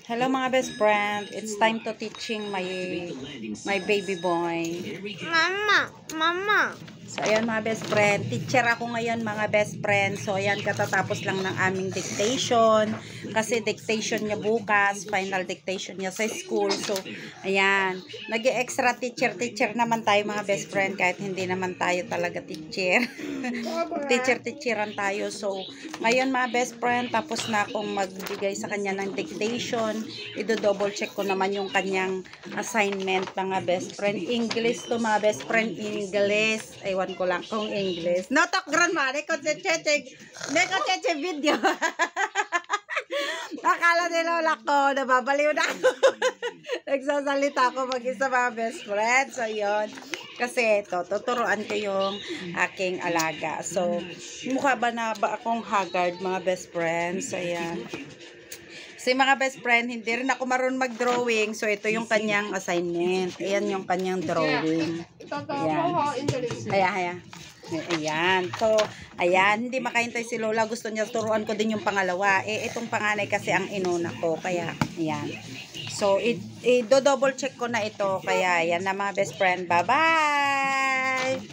Hello mga best friend, it's time to teaching my baby boy. Mama. So ayan mga best friend, teacher ako ngayon mga best friend. So ayan, katatapos lang ng aming dictation. Kasi dictation niya bukas, final dictation niya sa school. So ayan, nag-extra teacher naman tayo mga best friend. Kahit hindi naman tayo talaga teacher. Teacheran tayo. So ngayon mga best friend, tapos na akong magbigay sa kanya ng dictation. I-double check ko naman yung kanyang assignment mga best friend. English to mga best friend, English. Ewan ko lang kung English. No talk grandma, neko cheche video. Akala nila wala ko, nababaliw na ako. Nagsasalita ako mag-isa mga best friend. So yun. Kasi ito, tuturuan ko yung aking alaga. So, mukha ba akong haggard mga best friends? So, ayan. Kasi mga best friend, hindi rin ako marunong mag-drawing. So, ito yung kanyang assignment. Ayan yung kanyang drawing. Ayan. Ayan. So, ayan. Hindi makahintay si Lola. Gusto niya turuan ko din yung pangalawa. Itong panganay kasi ang inuna ko. Kaya, ayan. So, i-double check ko na ito. Kaya, ayan na mga best friend. Bye-bye!